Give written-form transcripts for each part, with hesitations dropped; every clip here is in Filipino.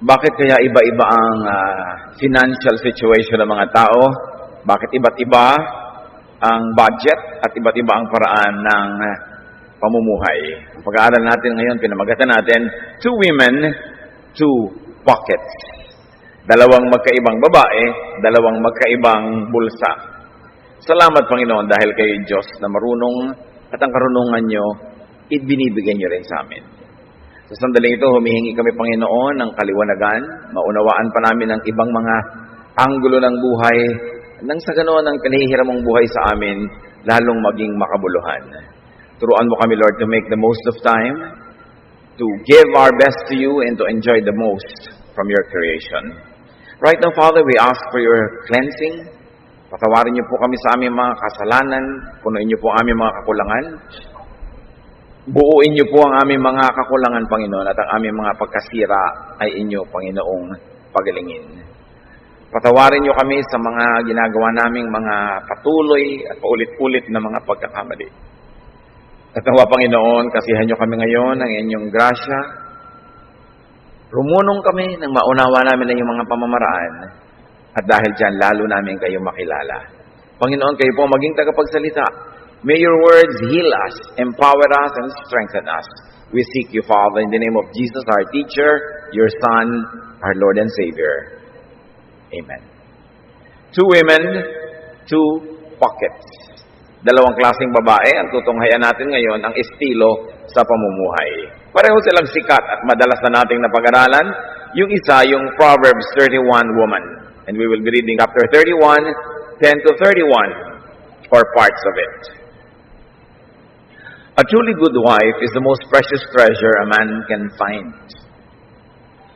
Bakit kaya iba-iba ang financial situation ng mga tao? Bakit iba't iba ang budget at iba't iba ang paraan ng pamumuhay? Ang pag-aaral natin ngayon, pinamagatan natin, two women, two pockets. Dalawang magkaibang babae, dalawang magkaibang bulsa. Salamat, Panginoon, dahil kayo Diyos na marunong at ang karunungan nyo, ibinibigay nyo rin sa amin. Sa sandaling ito, humihingi kami, Panginoon, ng kaliwanagan. Maunawaan pa namin ang ibang mga anggulo ng buhay nang sa ganoon ang pinahihiram mong buhay sa amin, lalong maging makabuluhan. Turuan mo kami, Lord, to make the most of time, to give our best to you, and to enjoy the most from your creation. Right now, Father, we ask for your cleansing. Patawarin niyo po kami sa aming mga kasalanan. Punuin niyo po ang aming mga kakulangan. Buuin niyo po ang aming mga kakulangan, Panginoon, at ang aming mga pagkasira ay inyo, Panginoong, pagalingin. Patawarin niyo kami sa mga ginagawa naming mga patuloy at paulit-ulit na mga pagkakamali. At nawa, Panginoon, kasihan niyo kami ngayon ng inyong grasya. Rumunong kami nang maunawa namin ang inyong mga pamamaraan. At dahil dyan, lalo namin kayo makilala. Panginoon, kayo po maging tagapagsalita. May your words heal us, empower us, and strengthen us. We seek you, Father, in the name of Jesus, our teacher, your Son, our Lord and Savior. Amen. Two women, two pockets. Dalawang klaseng babae ang tutunghayan natin ngayon ang estilo sa pamumuhay. Pareho silang sikat at madalas na nating napag-aralan. Yung isa, yung Proverbs 31 woman. And we will be reading chapter 31, 10 to 31, or parts of it. A truly good wife is the most precious treasure a man can find.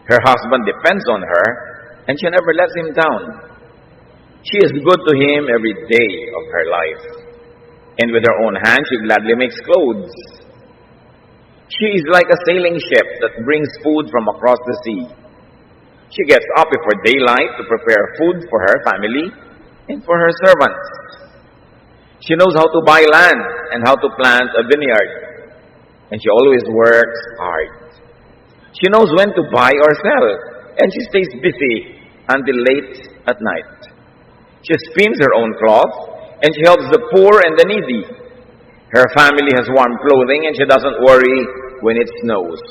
Her husband depends on her, and she never lets him down. She is good to him every day of her life. And with her own hand, she gladly makes clothes. She is like a sailing ship that brings food from across the sea. She gets up before daylight to prepare food for her family and for her servants. She knows how to buy land and how to plant a vineyard. And she always works hard. She knows when to buy or sell, and she stays busy until late at night. She spins her own cloth, and she helps the poor and the needy. Her family has warm clothing, and she doesn't worry when it snows.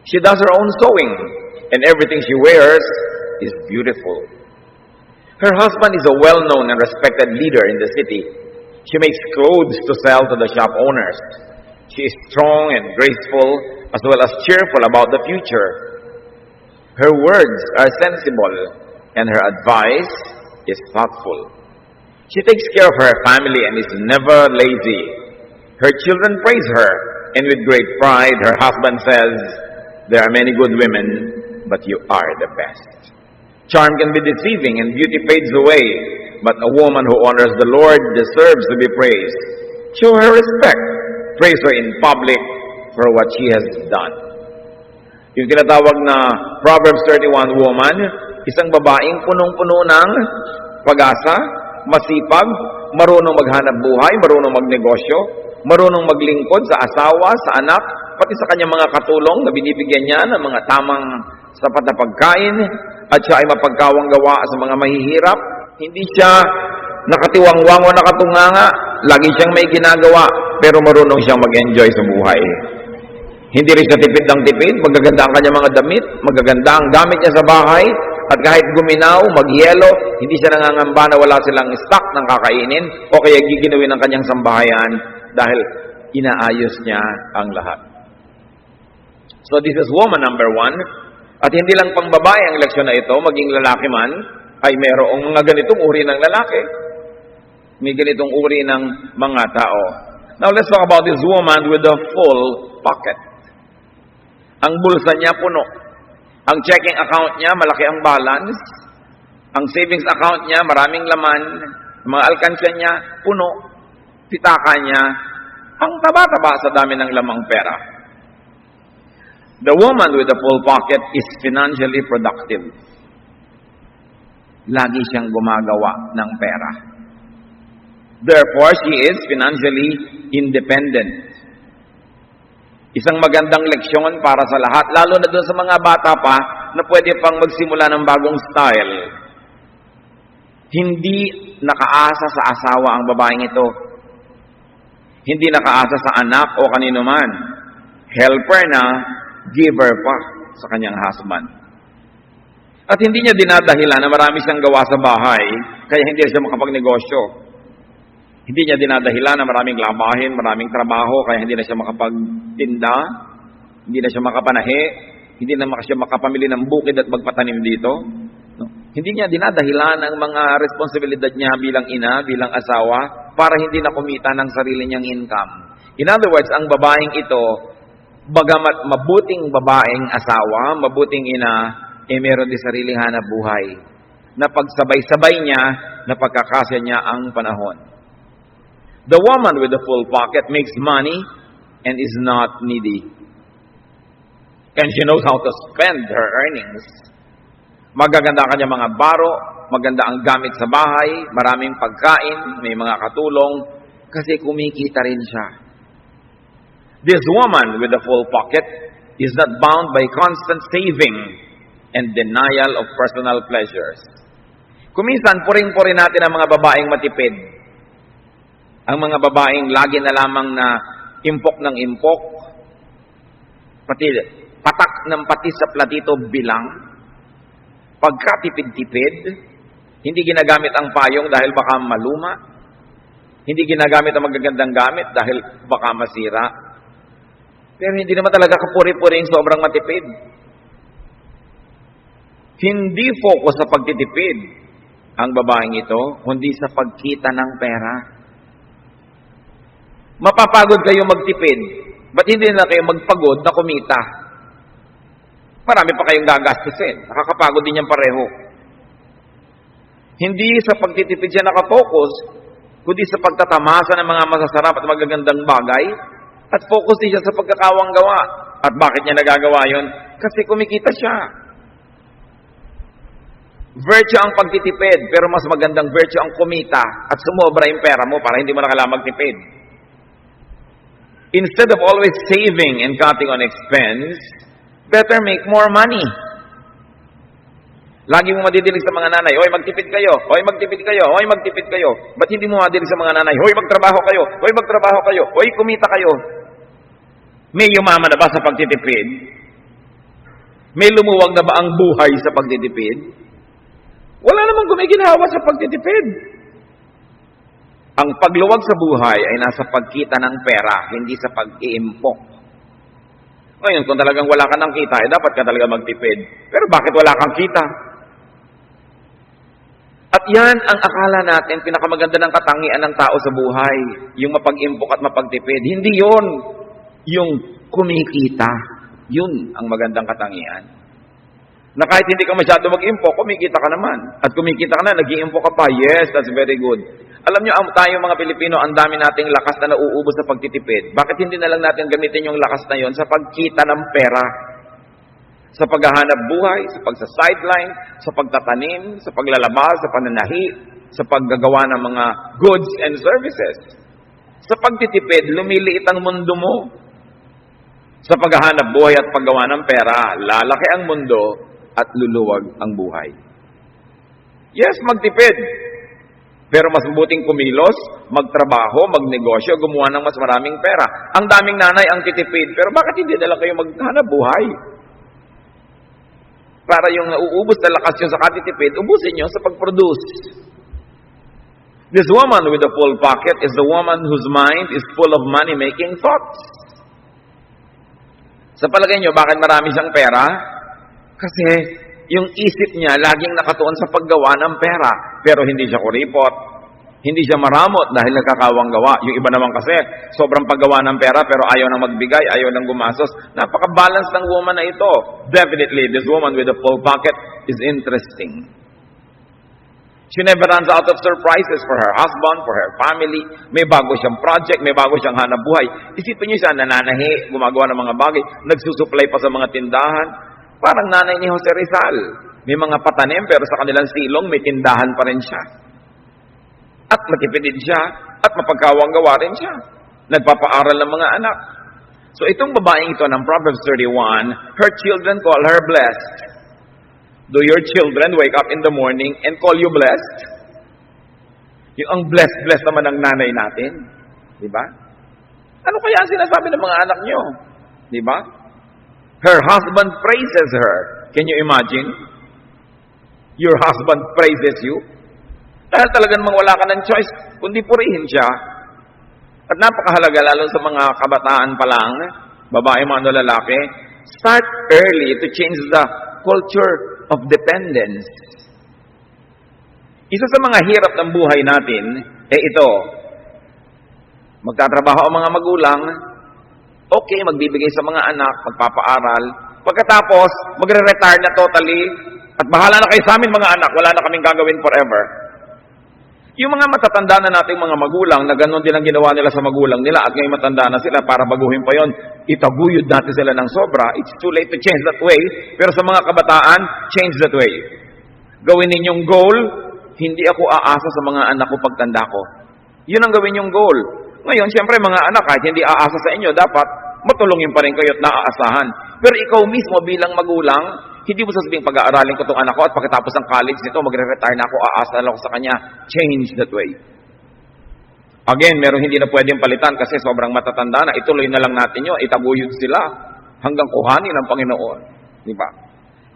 She does her own sewing, and everything she wears is beautiful. Her husband is a well-known and respected leader in the city. She makes clothes to sell to the shop owners. She is strong and graceful, as well as cheerful about the future. Her words are sensible, and her advice is thoughtful. She takes care of her family and is never lazy. Her children praise her, and with great pride, her husband says, "There are many good women, but you are the best." Charm can be deceiving, and beauty fades away, but a woman who honors the Lord deserves to be praised. Show her respect. Praise her in public for what she has done. Yung tinatawag na Proverbs 31 woman, isang babaeng punong-puno ng pag-asa, masipag, marunong maghanap buhay, marunong magnegosyo, marunong maglingkod sa asawa, sa anak, pati sa kanyang mga katulong na binibigyan niya ng mga tamang sapat na pagkain, at siya ay mapagkawang gawa sa mga mahihirap. Hindi siya nakatiwangwang o nakatunganga, lagi siyang may ginagawa, pero marunong siyang mag-enjoy sa buhay. Hindi rin siya tipid ng tipid, magaganda ang kanyang mga damit, magaganda ang gamit niya sa bahay, at kahit guminaw, magyelo, hindi siya nangangamba na wala silang stock ng kakainin, o kaya giginawin ng kanyang sambahayan dahil inaayos niya ang lahat. So this is woman number one. At hindi lang pang babae ang leksyon na ito, maging lalaki man, ay mayroong mga ganitong uri ng lalaki. May ganitong uri ng mga tao. Now let's talk about this woman with a full pocket. Ang bulsa niya puno. Ang checking account niya, malaki ang balance. Ang savings account niya, maraming laman. Mga alkansya niya, puno. Pitaka niya, ang taba-taba sa dami ng lamang pera. The woman with a full pocket is financially productive. Lagi siyang gumagawa ng pera. Therefore, she is financially independent. Isang magandang leksyon para sa lahat, lalo na doon sa mga bata pa na pwede pang magsimula ng bagong style. Hindi nakaasa sa asawa ang babaeng ito. Hindi nakaasa sa anak o kanino man. Helper na, giver pa sa kanyang husband. At hindi niya dinadahilan na marami siyang gawa sa bahay, kaya hindi siya makapagnegosyo. Hindi niya dinadahilan na maraming labahin, maraming trabaho, kaya hindi na siya makapagtinda, hindi na siya makapanahi, hindi na siya makapamili ng bukid at magpatanim dito. No? Hindi niya dinadahilan ang mga responsibilidad niya bilang ina, bilang asawa, para hindi na kumita ng sarili niyang income. In other words, ang babaeng ito, bagamat mabuting babaeng asawa, mabuting ina, meron din sariling hanap buhay. Na pagsabay-sabay niya, na pagkakasya niya ang panahon. The woman with the full pocket makes money and is not needy. And she knows how to spend her earnings. Magaganda kanya mga baro, maganda ang gamit sa bahay, maraming pagkain, may mga katulong, kasi kumikita rin siya. This woman with the full pocket is not bound by constant saving and denial of personal pleasures. Kuminsan, puring-puri natin ang mga babaeng matipid. Ang mga babaeng lagi na lamang na impok ng impok, pati patak ng pati sa platito bilang, pagkatipid-tipid, hindi ginagamit ang payong dahil baka maluma, hindi ginagamit ang magagandang gamit dahil baka masira, pero hindi naman talaga kapuri-puring sobrang matipid. Hindi focus sa pagtitipid ang babaeng ito, kundi sa pagkita ng pera. Mapapagod kayo magtipid, ba't hindi na kayo magpagod na kumita? Marami pa kayong gagastusin. Nakakapagod din yan pareho. Hindi sa pagtitipid siya nakafocus, kundi sa pagtatamasa ng mga masasarap at magagandang bagay, at focus din siya sa pagkakawang gawa. At bakit niya nagagawa yon? Kasi kumikita siya. Virtue ang pagtitipid, pero mas magandang virtue ang kumita at sumobra yung pera mo para hindi mo na kailangan magtipid. Instead of always saving and cutting on expense, better make more money. Lagi mo madidinig sa mga nanay, hoy magtipid kayo, hoy magtipid kayo, hoy magtipid kayo. Ba't hindi mo madidinig sa mga nanay, hoy magtrabaho kayo, hoy magtrabaho kayo, hoy kumita kayo? May yumaman na ba sa pagtitipid? May lumuwag na ba ang buhay sa pagtitipid? Wala namang gumiginhawa sa pagtitipid. Ang pagluwag sa buhay ay nasa pagkita ng pera, hindi sa pag-iimpok. Ngayon, kung talagang wala ka ng kita, dapat ka talaga magtipid. Pero bakit wala kang kita? At yan ang akala natin, pinakamaganda ng katangian ng tao sa buhay. Yung mapag-impok at mapagtipid. Hindi yon. Yung kumikita. Yun ang magandang katangian. Na kahit hindi ka masyado mag-impok, kumikita ka naman. At kumikita ka na, nag-iimpok ka pa. Yes, that's very good. Alam nyo, tayo mga Pilipino, ang dami nating lakas na nauubos sa pagtitipid. Bakit hindi na lang natin gamitin yung lakas na yon sa pagkita ng pera? Sa paghahanap buhay, sa pagsa-sideline, sa pagtatanim, sa paglalabas, sa pananahi, sa paggagawa ng mga goods and services. Sa pagtitipid, lumiliit ang mundo mo. Sa paghahanap buhay at paggawa ng pera, lalaki ang mundo at luluwag ang buhay. Yes, magtipid. Pero mas mabuting kumilos, magtrabaho, magnegosyo, gumawa ng mas maraming pera. Ang daming nanay ang titipid, pero bakit hindi na lang kayo maghanap buhay? Para yung nauubos na lakas nyo sa katitipid, ubusin nyo sa pag-produce. This woman with a full pocket is the woman whose mind is full of money-making thoughts. Sa palagay nyo, bakit marami siyang pera? Kasi yung isip niya laging nakatuon sa paggawa ng pera. Pero hindi siya kuripot. Hindi siya maramot dahil nagkakawang gawa. Yung iba naman kasi, sobrang paggawa ng pera pero ayaw nang magbigay, ayaw nang gumastos. Napaka-balance ng woman na ito. Definitely, this woman with a full pocket is interesting. She never runs out of surprises for her husband, for her family. May bago siyang project, may bago siyang hanap buhay. Isipin niyo siya, nananahi, gumagawa ng mga bagay, nagsusupply pa sa mga tindahan. Parang nanay ni Jose Rizal. May mga patanim, pero sa kanilang silong, may tindahan pa rin siya. At matipid din siya, at mapagkawang gawa rin siya. Nagpapaaral ng mga anak. So itong babaeng ito ng Proverbs 31, her children call her blessed. Do your children wake up in the morning and call you blessed? Yung ang blessed naman ng nanay natin. Di ba? Ano kaya ang sinasabi ng mga anak nyo? Di ba? Her husband praises her. Can you imagine? Your husband praises you. Dahil talagang wala ka ng choice, kundi purihin siya. At napakahalaga, lalo sa mga kabataan pa lang, babae man o lalaki, start early to change the culture of dependence. Isa sa mga hirap ng buhay natin, ito, magtatrabaho ang mga magulang, okay, magbibigay sa mga anak, magpapaaral, pagkatapos, magre-retire na totally, at bahala na kayo sa amin mga anak, wala na kaming gagawin forever. Yung mga matatanda na nating mga magulang, na gano'n din ang ginawa nila sa magulang nila, at ngayon matanda na sila, para baguhin pa yon, itaguyod natin sila ng sobra. It's too late to change that way, pero sa mga kabataan, change that way. Gawin ninyong goal, hindi ako aasa sa mga anak ko pagtanda ko. Yun ang gawin yung goal. Ngayon, siyempre mga anak, kahit hindi aasa sa inyo, dapat matulungin pa rin kayo at naaasahan. Pero ikaw mismo bilang magulang, hindi mo sasabing pag-aaralin ko itong anak ko at pagkatapos ng college nito, magre-retire na ako, aasa na ako sa kanya. Change that way. Again, meron hindi na pwedeng palitan kasi sobrang matatanda na, ituloy na lang natin yun, itaguyod sila hanggang kuhanin ng Panginoon. Di ba?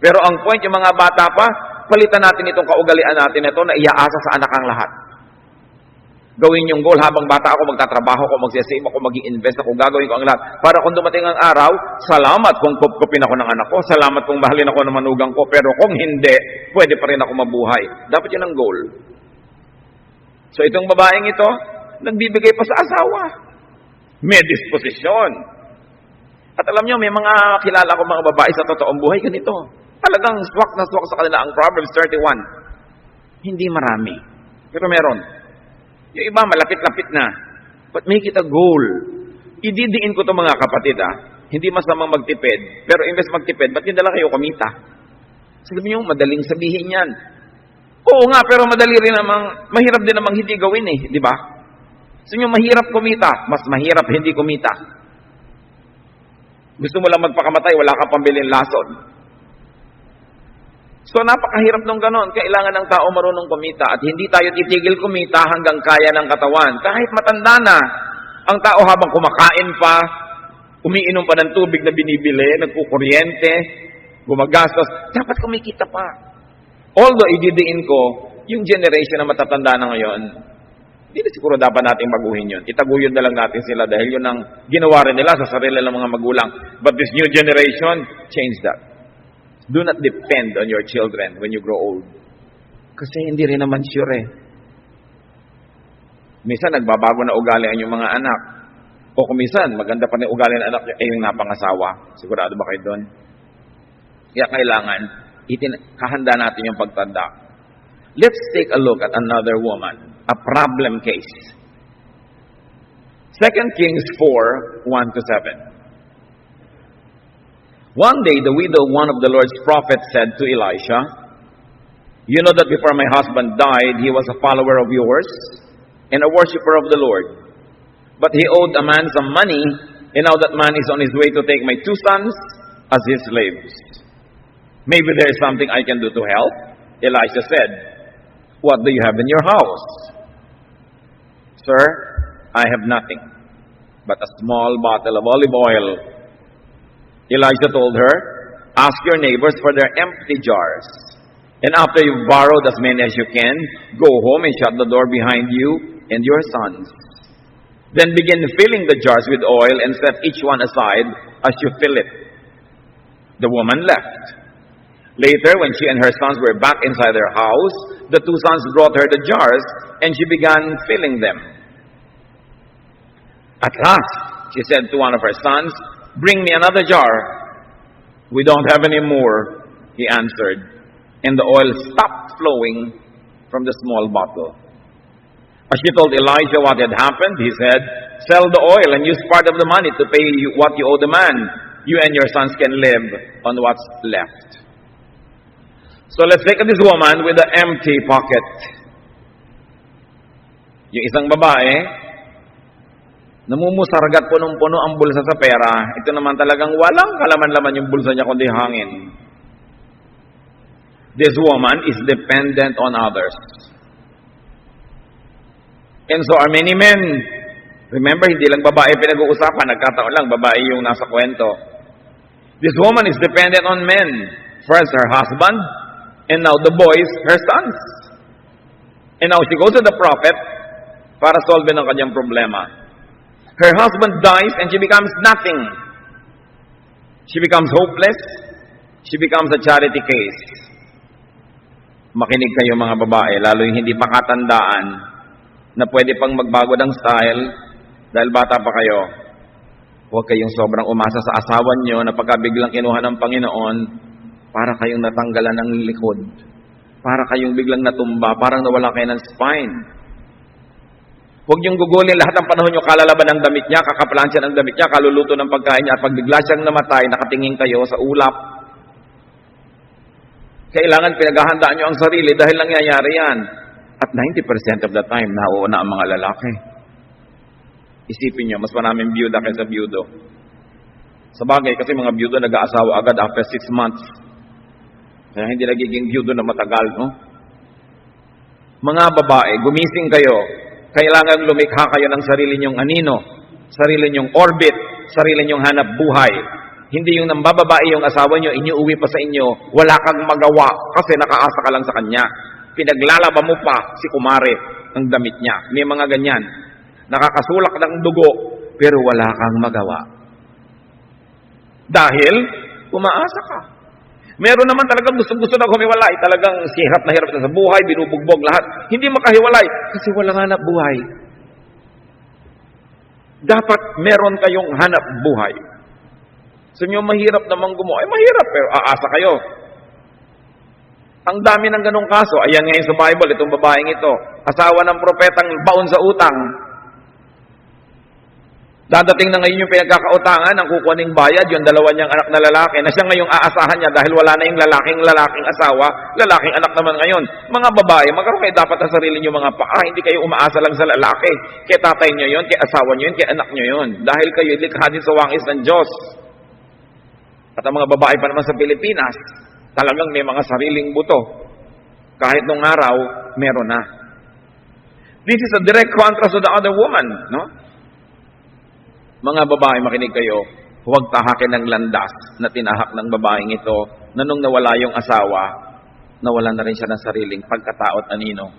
Pero ang point, yung mga bata pa, palitan natin itong kaugalian natin ito na iaasa sa anak ang lahat. Gawin yung goal, habang bata ako, magtatrabaho ko, magsisave ako, mag-i-invest ako, gagawin ko ang lahat. Para kung dumating ang araw, salamat kung kupkupin ako ng anak ko, salamat kung mahalin ako ng manugang ko, pero kung hindi, pwede pa rin ako mabuhay. Dapat yun ang goal. So itong babaeng ito, nagbibigay pa sa asawa. May disposisyon. At alam nyo, may mga kilala ko mga babae sa totoong buhay, ganito. Talagang swak na swak sa kanila ang Proverbs 31. Hindi marami. Pero meron. Yung iba, malapit-lapit na. But make it a goal. Ididiin ko to mga kapatid, Hindi masamang magtipid. Pero imbes magtipid, ba't hindi lang kayo kumita? Sabi niyo, madaling sabihin yan. Oo nga, pero madali rin namang, mahirap din namang hindi gawin di ba? Sabi niyo, mahirap kumita. Mas mahirap hindi kumita. Gusto mo lang magpakamatay, wala ka pambilin lason. So napakahirap nung ganon. Kailangan ng tao marunong kumita at hindi tayo titigil kumita hanggang kaya ng katawan. Kahit matanda na, ang tao habang kumakain pa, umiinom pa ng tubig na binibili, nagkukuryente, gumagastos, dapat kumikita pa. Although ididiin ko, yung generation na matatanda na ngayon, hindi na siguro dapat natin baguhin yun. Itaguyod na lang natin sila dahil yun ang ginawa rin nila sa sarili ng mga magulang. But this new generation, change that. Do not depend on your children when you grow old. Kasi hindi rin naman sure Minsan, nagbabago na ugalian yung mga anak. O kung minsan, maganda pa rin ugali ng anak yung napangasawa. Sigurado ba kayo doon? Kaya kailangan, kahanda natin yung pagtanda. Let's take a look at another woman. A problem case. 2 Kings 4, 1-7. One day, the widow, one of the Lord's prophets, said to Elisha, "You know that before my husband died, he was a follower of yours and a worshiper of the Lord. But he owed a man some money, and now that man is on his way to take my 2 sons as his slaves. Maybe there is something I can do to help." Elisha said, "What do you have in your house?" "Sir, I have nothing but a small bottle of olive oil." Elijah told her, "Ask your neighbors for their empty jars. And after you've borrowed as many as you can, go home and shut the door behind you and your sons. Then begin filling the jars with oil and set each one aside as you fill it." The woman left. Later, when she and her sons were back inside their house, the 2 sons brought her the jars, and she began filling them. At last, she said to one of her sons, "Bring me another jar." "We don't have any more," he answered. And the oil stopped flowing from the small bottle. As she told Elijah what had happened, he said, "Sell the oil and use part of the money to pay what you owe the man. You and your sons can live on what's left." So let's take this woman with the empty pocket. Yung isang babae, namumusargat punong-puno ang bulsa sa pera. Ito naman talagang walang kalaman-laman yung bulsa niya kundi hangin. This woman is dependent on others. And so are many men. Remember, hindi lang babae pinag-uusapan. Nagkataon lang, babae yung nasa kwento. This woman is dependent on men. First, her husband, and now the boys, her sons. And now she goes to the prophet para solve ng kanyang problema. Her husband dies and she becomes nothing. She becomes hopeless. She becomes a charity case. Makinig kayo mga babae, lalo yung hindi pa katandaan na pwede pang magbago ng style dahil bata pa kayo. Huwag kayong sobrang umasa sa asawa nyo na pagka biglang kinuha ng Panginoon, para kayong natanggalan ng likod. Para kayong biglang natumba, parang nawala kayo ng spine. Huwag niyong gugulin lahat ng panahon nyo, kalalaban ng damit niya, kakaplansya ng damit niya, kaluluto ng pagkain niya, at pag bigla siyang namatay, nakatingin kayo sa ulap. Kailangan pinaghahandaan nyo ang sarili dahil nangyayari yan. At 90% of the time, nauuna ang mga lalaki. Isipin nyo, mas maraming byuda kaysa byudo. Sa bagay, kasi mga byudo nag-aasawa agad after 6 months. Kaya hindi nagiging byudo na matagal, no? Mga babae, gumising kayo. Kailangan lumikha kayo ng sarili nyong anino, sarili nyong orbit, sarili nyong hanap buhay. Hindi yung nambababae yung asawa nyo, iniuwi pa sa inyo, wala kang magawa kasi nakaasa ka lang sa kanya. Pinaglalaba mo pa si kumare ng damit niya. May mga ganyan. Nakakasulak ng dugo, pero wala kang magawa. Dahil, umaasa ka. Meron naman talagang gusto na humiwalay. Talagang hirap na sa buhay, binubugbog lahat. Hindi makahiwalay kasi walang hanap buhay. Dapat meron kayong hanap buhay. Sa inyo, mahirap namang gumawa. Ay, mahirap, pero aasa kayo. Ang dami ng ganong kaso. Ayan ngayon sa Bible, itong babaeng ito. Asawa ng propetang baon sa utang. Dadating na ngayon yung pinagkakautangan, ang kukuning bayad, yung dalawa niyang anak na lalaki, na siya ngayong aasahan niya dahil wala na yung lalaking asawa, lalaking anak naman ngayon. Mga babae, magkaroon kayo dapat sa sarili niyo mga paa, hindi kayo umaasa lang sa lalaki. Kay tatay niyo yun, kay asawa niyo yun, kay anak niyo yun. Dahil kayo likha din sa wangis ng Diyos. At ang mga babae pa naman sa Pilipinas, talagang may mga sariling buto. Kahit nung araw, meron na. This is a direct contrast to the other woman, no? Mga babae, makinig kayo, huwag tahakin ng landas na tinahak ng babaeng ito na nung nawala yung asawa, nawala na rin siya ng sariling pagkatao at anino.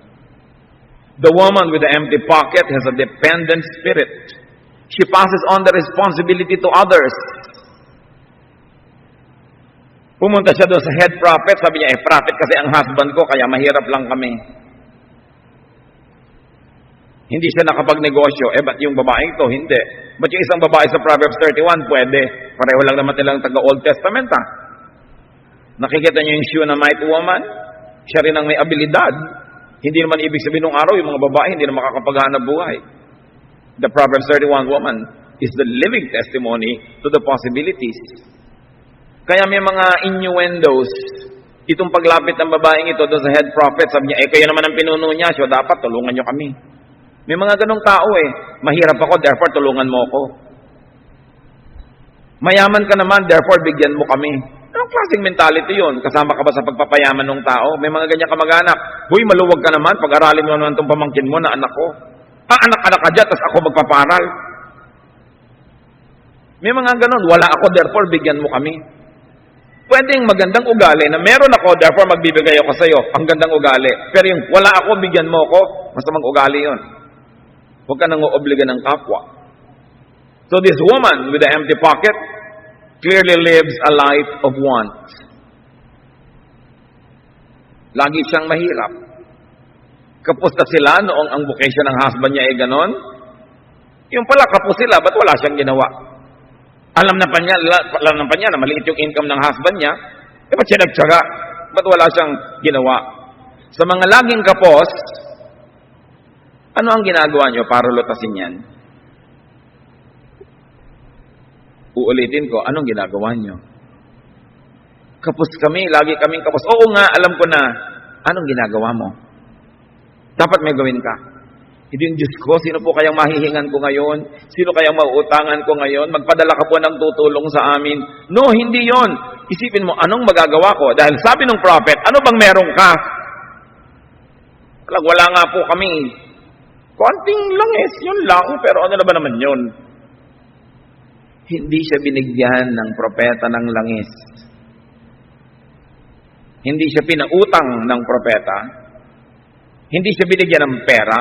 The woman with the empty pocket has a dependent spirit. She passes on the responsibility to others. Pumunta siya doon sa head prophet, sabi niya, prophet kasi ang husband ko, kaya mahirap lang kami. Hindi siya nakapagnegosyo. Ba't yung babaeng ito? Hindi. Ba't yung isang babae sa Proverbs 31? Pwede. Pareho lang naman nilang taga-Old Testament, ha? Nakikita niyo yung Shunammite woman? Siya rin ang may abilidad. Hindi naman ibig sabihin ng araw, yung mga babae hindi na makakapaghanap buhay. The Proverbs 31 woman is the living testimony to the possibilities. Kaya may mga innuendos. Itong paglapit ng babaeng ito doon sa head prophet, sabi niya, kayo naman ang pinuno niya, so dapat tulungan niyo kami. May mga ganong tao mahirap ako, therefore tulungan mo ako. Mayaman ka naman, therefore bigyan mo kami. Anong klaseng mentality yun? Kasama ka ba sa pagpapayaman ng tao? May mga ganyan kamag-anak. Huy, maluwag ka naman, pag-aralin mo naman itong pamangkin mo na anak ko. Anak-anak ka dyan, tapos ako magpaparal. May mga ganon, wala ako, therefore bigyan mo kami. Pwedeng magandang ugali na meron ako, therefore magbibigay ako sa iyo. Ang gandang ugali. Pero yung wala ako, bigyan mo ako, masamang ugali yun. Huwag ka nang uobliga ng kapwa. So this woman with the empty pocket clearly lives a life of want. Lagi siyang mahirap. Kapos na sila noong ang vocation ng husband niya ay ganon. Yung pala kapos sila, ba't wala siyang ginawa? Alam na pa niya na maliit yung income ng husband niya, ba't siya nagtsaga? Ba't wala siyang ginawa? Sa mga laging kapos, ano ang ginagawa nyo para lutasin yan? Uulitin ko, anong ginagawa nyo? Kapos kami, lagi kaming kapos. Oo nga, alam ko na. Anong ginagawa mo? Dapat may gawin ka. Hindi yung Diyos ko, sino po kayang mahihingan ko ngayon? Sino kayang mauutangan ko ngayon? Magpadala ka po ng tutulong sa amin. No, hindi yon. isipin mo, anong magagawa ko? Dahil sabi ng prophet, ano bang meron ka? Wala nga po kami. Konting langis, yun lang. Pero ano na ba naman yun? Hindi siya binigyan ng propeta ng langis. Hindi siya pinautang ng propeta. Hindi siya binigyan ng pera.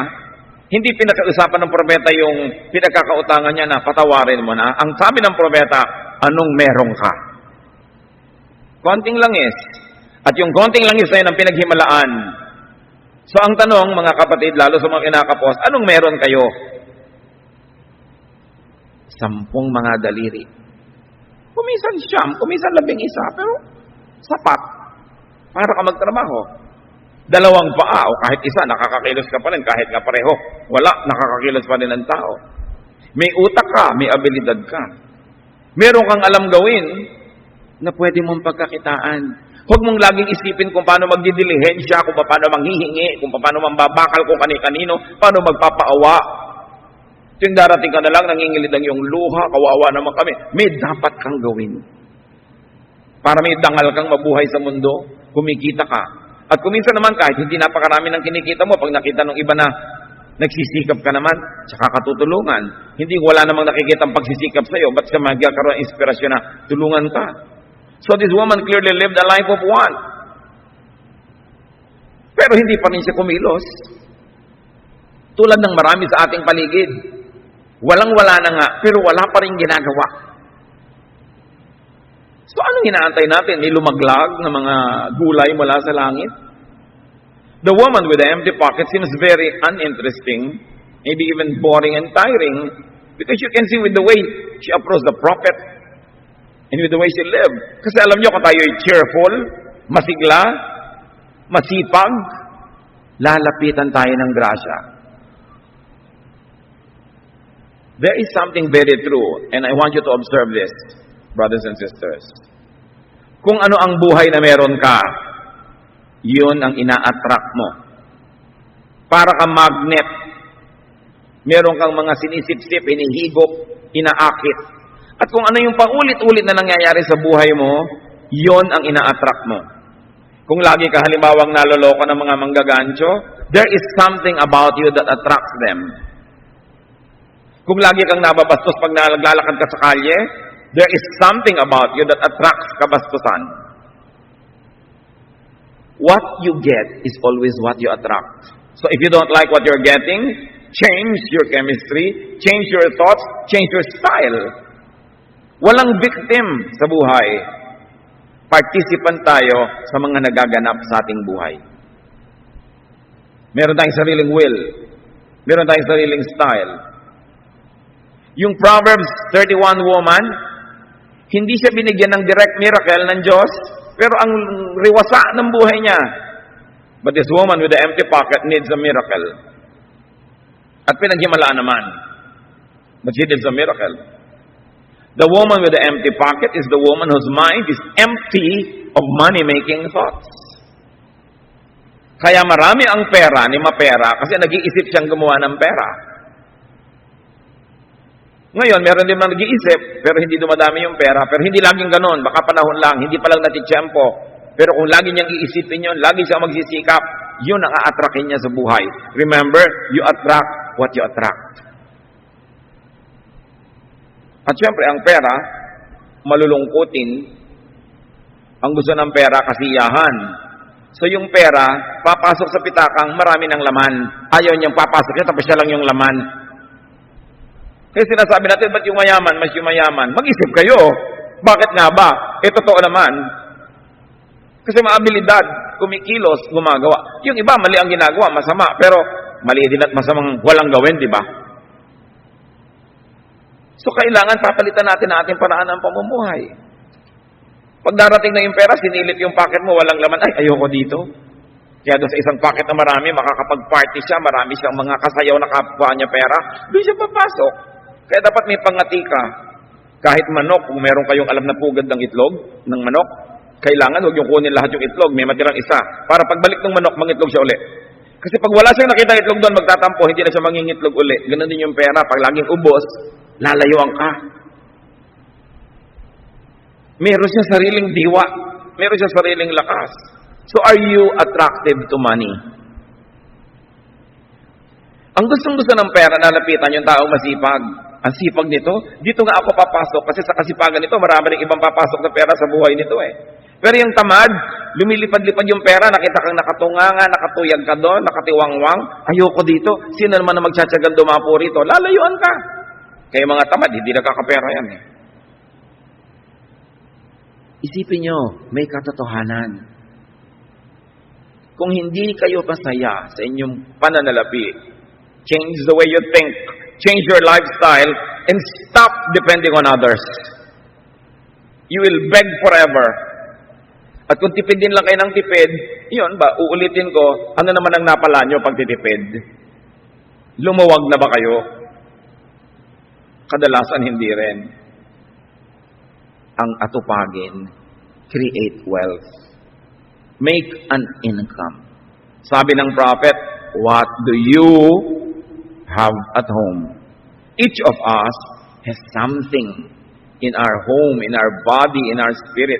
Hindi pinakausapan ng propeta yung pinagkakautangan niya na patawarin mo na. Ang sabi ng propeta, anong meron ka? Konting langis. At yung konting langis na yun ang pinaghimalaan. So ang tanong, mga kapatid, lalo sa mga kinakapos, anong meron kayo? 10 mga daliri. Kumisan 9, kumisan 11, pero sapat. Para ka magtrabaho. 2 paa, o kahit isa, nakakakilos ka pa rin, kahit nga pareho. Wala, nakakakilos pa rin ang tao. May utak ka, may abilidad ka. Meron kang alam gawin na pwede mong pagkakitaan. Huwag mong laging isipin kung paano magdidilihensya, kung paano manghihingi, kung paano mambabakal kung kani-kanino, paano magpapaawa. Yung darating ka na lang, nangingilid ang iyong luha, kawawa naman kami. May dapat kang gawin. Para may dangal kang mabuhay sa mundo, kumikita ka. At kuminsan naman, kahit hindi napakarami ng kinikita mo, pag nakita ng iba na nagsisikap ka naman, tsaka katutulungan. Hindi wala namang nakikita ang pagsisikap sa iyo, ba't ka magkakaroon ng inspirasyon na tulungan ka? So this woman clearly lived a life of want. Pero hindi pa rin siya kumilos. Tulad ng marami sa ating paligid. Walang-wala na nga, pero wala pa rin ginagawa. So anong inaantay natin? May lumaglag na mga gulay mula sa langit? The woman with the empty pocket seems very uninteresting, maybe even boring and tiring, because you can see with the way she approached the prophet and with the way she lived. Kasi alam niyo, kung tayo ay cheerful, masigla, masipag, lalapitan tayo ng grasya. There is something very true, and I want you to observe this, brothers and sisters. Kung ano ang buhay na meron ka, yun ang ina-attract mo. Para kang magnet. Meron kang mga sinisip-sip, hinihigop, inaakit. At kung ano yung paulit-ulit na nangyayari sa buhay mo, yun ang ina-attract mo. Kung lagi ka halimbawang naloloko ng mga manggagancho, there is something about you that attracts them. Kung lagi kang nababastos pag naglalakad ka sa kalye, there is something about you that attracts kabastusan. What you get is always what you attract. So if you don't like what you're getting, change your chemistry, change your thoughts, change your style. Walang victim sa buhay. Participant tayo sa mga nagaganap sa ating buhay. Meron tayong sariling will. Meron tayong sariling style. Yung Proverbs 31 woman, hindi siya binigyan ng direct miracle ng Diyos, pero ang riwasa ng buhay niya. But this woman with the empty pocket needs a miracle. At pinaghimalaan naman. But she needs a miracle. The woman with the empty pocket is the woman whose mind is empty of money-making thoughts. Kaya marami ang pera ni mapera kasi nag-iisip siyang gumawa ng pera. Ngayon, meron din mga nag-iisip, pero hindi dumadami yung pera. Pero hindi laging ganon. Baka panahon lang, hindi pa lang natitsyempo. Pero kung lagi niyang iisipin yun, lagi siyang magsisikap, yun ang a-attractin niya sa buhay. Remember, you attract what you attract. At syempre, ang pera, malulungkutin. Ang gusto ng pera, kasiyahan. So yung pera, papasok sa pitakang marami ng laman. Ayaw niyang papasok niya, tapos siya lang yung laman. Kaya sinasabi natin, ba't yung mayaman, mas yung mayaman? Mag-isip kayo. Bakit nga ba? Totoo naman. Kasi maabilidad, kumikilos, gumagawa. Yung iba, mali ang ginagawa, masama. Pero mali din at masamang walang gawin, di ba? So kailangan papalitan natin ang ating paraan ng pamumuhay. Pag darating na yung pera, sinilip yung pocket mo, walang laman, ay, ayoko dito. Kaya doon sa isang pocket na marami, makakapag-party siya, marami siyang mga kasayaw na kapwa niya pera, doon siya papasok. Kaya dapat may pangati ka. Kahit manok, kung meron kayong alam na pugad ng itlog, ng manok, kailangan huwag yung kunin lahat yung itlog, may matirang isa. Para pagbalik ng manok, mangitlog siya uli. Kasi pag wala siyang nakita itlog doon, magtatampo, hindi na siya mangingitlog uli. Ganun din yung pera. Pag laging ubos, lalayuan ka. Meron siya sariling diwa. Meron siya sariling lakas. So are you attractive to money? Ang gustong-gusto ng pera, nalapitan yung taong masipag. Ang sipag nito, dito nga ako papasok kasi sa kasipagan nito, marami rin ibang papasok na pera sa buhay nito eh. Pero yung tamad, lumilipad-lipad yung pera, nakita kang nakatunganga, nakatuyag ka doon, nakatiwangwang, ayoko dito, sino naman na magtsatsagang dumapo rito, lalayuan ka. Kaya mga tamad, hindi nakakapera yan eh. Isipin nyo, may katotohanan. Kung hindi kayo pasaya sa inyong pananalapi, change the way you think, change your lifestyle, and stop depending on others. You will beg forever. At kung tipid din lang kayo ng tipid, yun ba, uulitin ko, ano naman ang napala nyo pag titipid? Lumuwag na ba kayo? Kadalasan hindi rin. Ang atupagin, create wealth. Make an income. Sabi ng prophet, what do you have at home? Each of us has something in our home, in our body, in our spirit.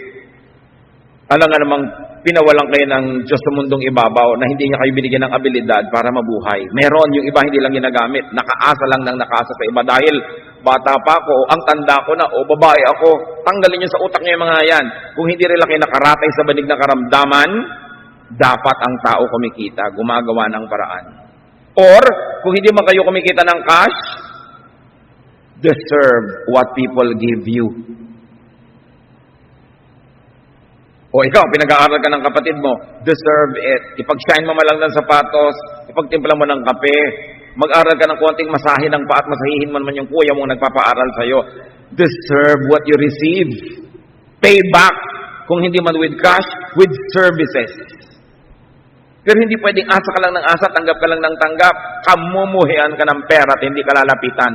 Alam nga namang pinawalan kayo ng Diyos sa mundong ibabaw na hindi niya kayo binigyan ng abilidad para mabuhay. Meron, yung iba hindi lang ginagamit. Nakaasa lang ng nakaasa sa iba. Dahil bata pa ako, o ang tanda ko na, o babae ako, tanggalin niyo sa utak niyo yung mga yan. Kung hindi rin lang kayo nakaratay sa banig na karamdaman, dapat ang tao kumikita, gumagawa ng paraan. Or, kung hindi man kayo kumikita ng cash, deserve what people give you. O ikaw, pinag-aaral ka ng kapatid mo, deserve it. Ipag-shine mo malang ng sapatos, ipagtimpla mo ng kape, mag-aral ka ng konting masahe ng paa at masahihin man yung kuya mong nagpapaaral sa'yo. Deserve what you receive. Pay back, kung hindi man with cash, with services. Pero hindi pwedeng asa ka lang ng asa, tanggap ka lang ng tanggap, kamumuhian ka ng pera at hindi ka lalapitan.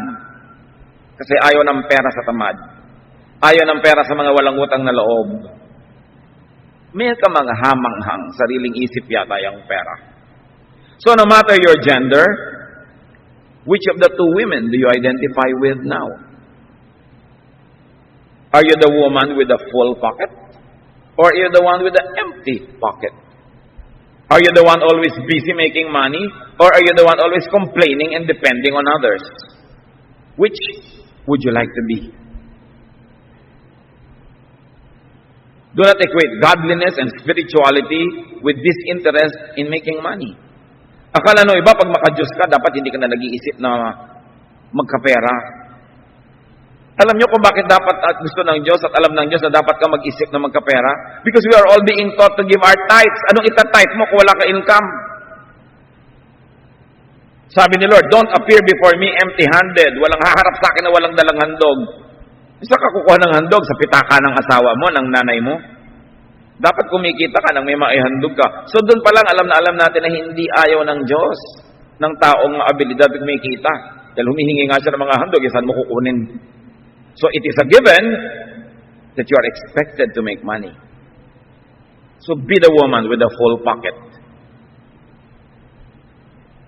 Kasi ayaw ng pera sa tamad. Ayaw ng pera sa mga walang utang na loob. May ka mga hamanghang, sariling isip yata yung pera. So no matter your gender, which of the two women do you identify with now? Are you the woman with the full pocket? Or are you the one with the empty pocket? Are you the one always busy making money? Or are you the one always complaining and depending on others? Which would you like to be? Do not equate godliness and spirituality with disinterest in making money. Akala no iba, pag maka-Diyos ka, dapat hindi ka na nag-iisip na magkapera. Alam nyo kung bakit dapat at gusto ng Diyos at alam ng Diyos na dapat ka mag-isip na magkapera? Because we are all being taught to give our tithes. Anong ita-tithe mo kung wala ka income? Sabi ni Lord, don't appear before me empty-handed. Walang haharap sa akin na walang dalang handog. Isa ka kukuha ng handog sa pitaka ng asawa mo, ng nanay mo. Dapat kumikita ka nang may maihandog ka. So doon pa lang alam natin na hindi ayaw ng Diyos ng taong abilidad at kumikita. Dahil humihingi nga siya ng mga handog, saan mo kukunin? So it is a given that you are expected to make money. So be the woman with a full pocket.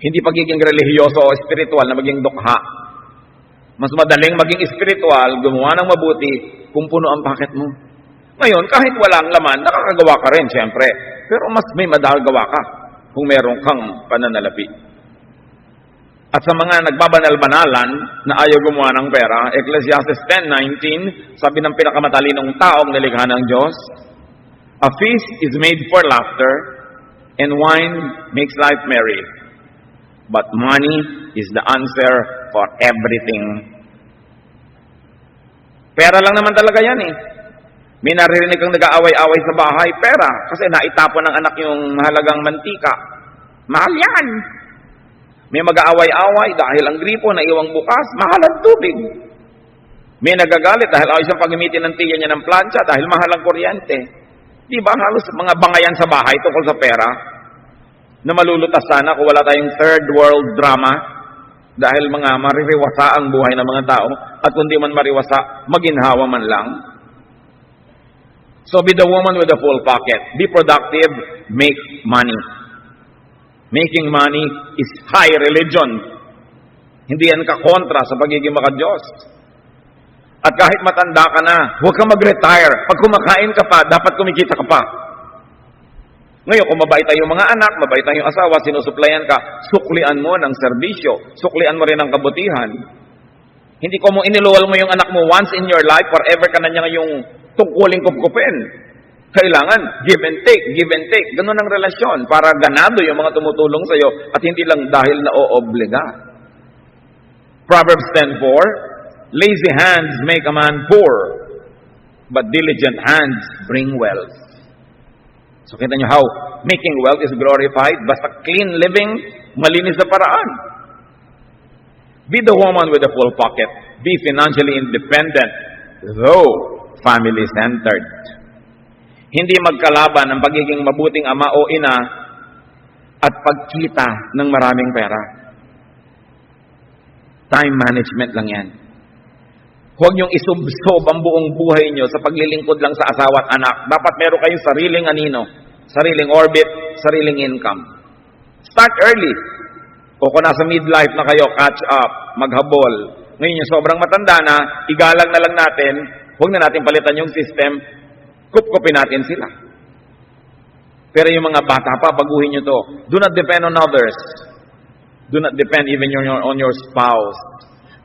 Hindi pagiging religyoso o spiritual na maging dukha. Mas madaling maging espiritual, gumawa ng mabuti, kung puno ang pocket mo. Ngayon, kahit walang laman, nakakagawa ka rin, siyempre. Pero mas may madagawa ka kung meron kang pananalapi. At sa mga nagbabanal-banalan na ayaw gumawa ng pera, Ecclesiastes 10:19, sabi ng pinakamatalinong taong nilikha ng Diyos, a feast is made for laughter, and wine makes life merry. But money is the answer for everything. Pera lang naman talaga yan eh. May naririnig kang nag-aaway-away sa bahay, pera. Kasi naitapon ng anak yung mahalagang mantika. Mahal yan. May mag-aaway-away dahil ang gripo na iwang bukas, mahal ang tubig. May nagagalit dahil ayaw siyang pagamitin ng tiya niya ng plancha dahil mahal ang kuryente. Di ba halos mga bangayan sa bahay tungkol sa pera? Na malulutas sana kung wala tayong third world drama dahil mga maririwasa ang buhay ng mga tao at kung di man mariwasa, maginhawa man lang. So be the woman with a full pocket. Be productive, make money. Making money is high religion. Hindi yan kakontra sa pagiging maka-Diyos. At kahit matanda ka na, huwag kang mag-retire. Pag kumakain ka pa, dapat kumikita ka pa. Ngayon, kung mabait tayong mga anak, mabait tayong asawa, sinusuplayan ka, suklian mo ng serbisyo, suklian mo rin ng kabutihan. Hindi ko mo iniluwal mo yung anak mo once in your life, forever ka na niya ngayong tungkuling kupkupin. Kailangan, give and take, give and take. Ganun ang relasyon para ganado yung mga tumutulong sa'yo at hindi lang dahil na-oobliga. Proverbs 10:4, lazy hands make a man poor, but diligent hands bring wealth. So kita nyo how making wealth is glorified. Basta clean living, malinis na paraan. Be the woman with a full pocket. Be financially independent, though family-centered. Hindi magkalaban ang pagiging mabuting ama o ina at pagkita ng maraming pera. Time management lang yan. Huwag niyong isubsob ang buong buhay niyo sa paglilingkod lang sa asawa at anak. Dapat meron kayong sariling anino, sariling orbit, sariling income. Start early. O kung nasa midlife na kayo, catch up, maghabol. Ngayon yung sobrang matanda na, igalang na lang natin, huwag na natin palitan yung system, kupkupin natin sila. Pero yung mga bata pa, baguhin nyo to. Do not depend on others. Do not depend even on your spouse.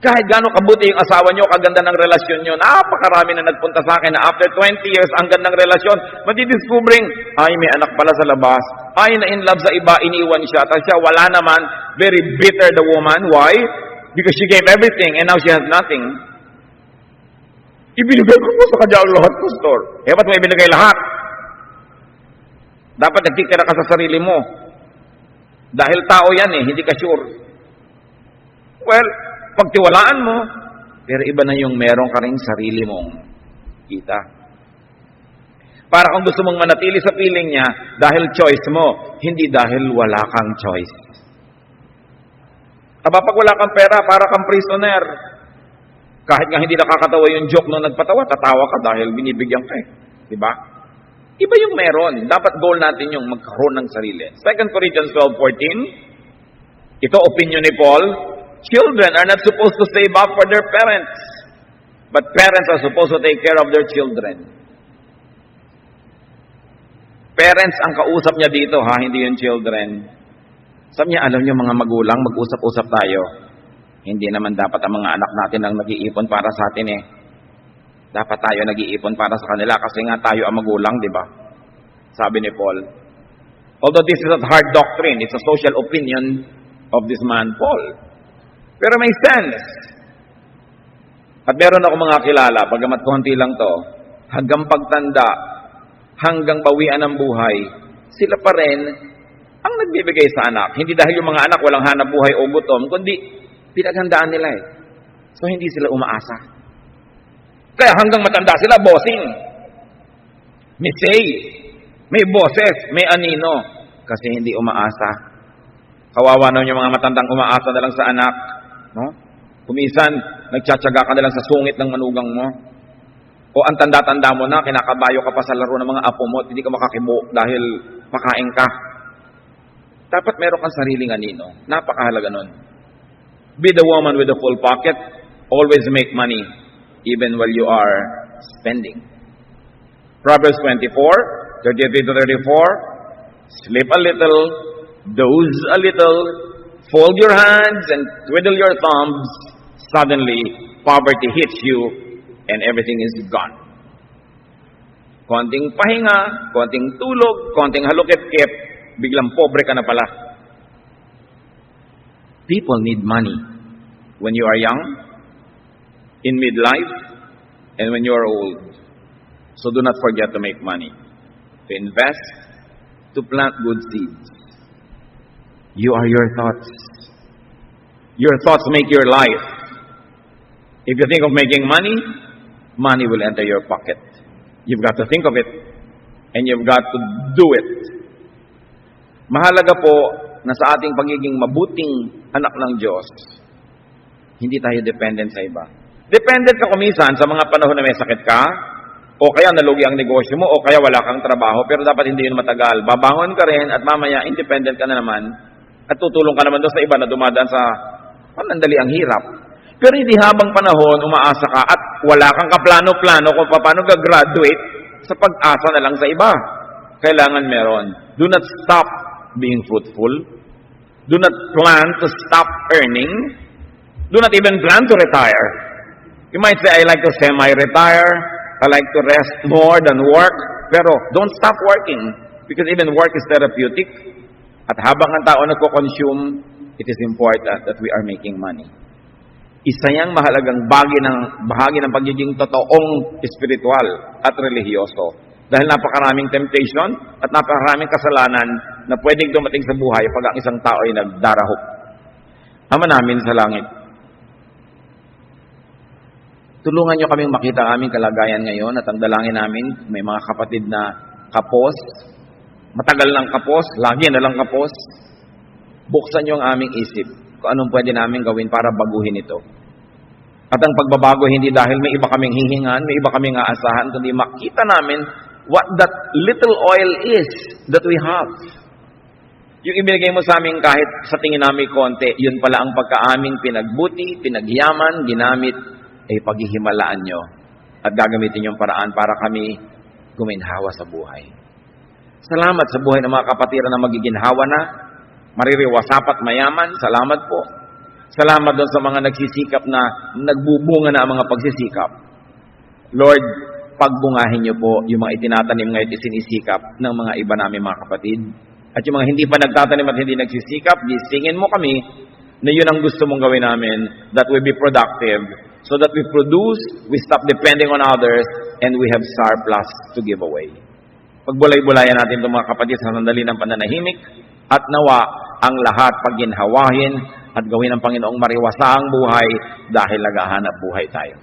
Kahit gaano kabuti yung asawa nyo, kaganda ng relasyon nyo, napakarami na nagpunta sa akin na after 20 years, ang gandang relasyon, matidiscovering, ay, may anak pala sa labas, ay, na in love sa iba, iniwan siya, tapos siya, wala naman, very bitter the woman. Why? Because she gave everything and now she has nothing. Ibinigay ko po sa kanya ang lahat, Pastor. Ba't mo ibinigay lahat? Dapat nagtitira ka sa sarili mo. Dahil tao yan hindi ka sure. Well, pagtiwalaan mo, pero iba na yung meron ka ring sarili mong kita. Para kung gusto mong manatili sa piling niya, dahil choice mo, hindi dahil wala kang choice. Aba, pag wala kang pera, para kang prisoner. Kahit nga hindi nakakatawa yung joke nung nagpatawa, tatawa ka dahil binibigyan ka Diba? Iba yung meron. Dapat goal natin yung magkaroon ng sarili. 2 Corinthians 12:14, ito opinion ni Paul, children are not supposed to save up for their parents, but parents are supposed to take care of their children. Parents ang kausap niya dito, hindi yung children. Sabi niya, alam niyo mga magulang, mag-usap-usap tayo. Hindi naman dapat ang mga anak natin ang nag-iipon para sa atin Dapat tayo nag-iipon para sa kanila kasi nga tayo ang magulang, di ba? Sabi ni Paul. Although this is a hard doctrine, it's a social opinion of this man, Paul. Pero may sense. At meron ako mga kilala, pagamat konti lang to, hanggang pagtanda, hanggang bawian ng buhay, sila pa rin ang nagbibigay sa anak. Hindi dahil yung mga anak walang hanap buhay o gutom, kundi pinaghandaan nila So hindi sila umaasa. Kaya hanggang matanda sila, bossing. May say, may bosses, may anino. Kasi hindi umaasa. Kawawa naman yung mga matandang umaasa na lang sa anak. No? Kumisan, nagtsatsaga ka na lang sa sungit ng manugang mo. O ang tanda-tanda mo na, kinakabayo ka pa sa laro ng mga apo mo at hindi ka makakibo dahil makain ka. Dapat meron kang sariling anino. Napakahalaga nun. Be the woman with the full pocket. Always make money, even while you are spending. Proverbs 24:33-34, sleep a little, doze a little, fold your hands and twiddle your thumbs. Suddenly, poverty hits you and everything is gone. Konting pahinga, konting tulog, konting halukip-kip, biglang pobre ka na pala. People need money when you are young, in midlife, and when you are old. So do not forget to make money, to invest, to plant good seeds. You are your thoughts. Your thoughts make your life. If you think of making money, money will enter your pocket. You've got to think of it, and you've got to do it. Mahalaga po na sa ating pagiging mabuting anak ng Diyos, hindi tayo dependent sa iba. Dependent ka kumisan sa mga panahon na may sakit ka, o kaya nalugi ang negosyo mo, o kaya wala kang trabaho, pero dapat hindi yun matagal. Babangon ka rin at mamaya independent ka na naman at tutulong ka naman doon sa iba na dumadaan sa panandali ang hirap. Pero hindi habang panahon umaasa ka at wala kang kaplano-plano kung paano gagraduate, sa pag-asa na lang sa iba. Kailangan meron. Do not stop being fruitful. Do not plan to stop earning. Do not even plan to retire. You might say, I like to semi-retire. I like to rest more than work. Pero don't stop working because even work is therapeutic. At habang ang tao nagko-consume, it is important that we are making money. Isa yang mahalagang bahagi ng pagiging totoong espiritual at relihiyoso. Dahil napakaraming temptation at napakaraming kasalanan na pwedeng dumating sa buhay pag ang isang tao ay nagdarahop. Ama namin sa langit, tulungan niyo kaming makita ang aming kalagayan ngayon at ang dalangin namin, may mga kapatid na kapos, matagal ng kapos, lagi na lang kapos. Buksan niyo ang aming isip kung anong pwede namin gawin para baguhin ito. At ang pagbabago hindi dahil may iba kaming hihingan, may iba kaming aasahan, kundi makita namin what that little oil is that we have. Yung ibinigay mo sa amin kahit sa tingin namin konti, yun pala ang pagkaaming pinagbuti, pinagyaman, ginamit, ay paghihimalaan nyo at gagamitin yung paraan para kami guminhawa sa buhay. Salamat sa buhay ng mga kapatiran na magiginhawa na, maririwasap at mayaman. Salamat po. Salamat doon sa mga nagsisikap na nagbubunga na ang mga pagsisikap. Lord, pagbungahin niyo po yung mga itinatanim ngayon at sinisikap ng mga iba namin mga kapatid. At yung mga hindi pa nagtatanim at hindi nagsisikap, gisingin mo kami na yun ang gusto mong gawin namin, that we be productive, so that we produce, we stop depending on others, and we have surplus to give away. Pagbulay-bulayan natin itong mga kapatid sa sandali ng pananahimik, at nawa ang lahat pagginhawahin at gawin ng Panginoong mariwasa ang buhay dahil naghahanap buhay tayo.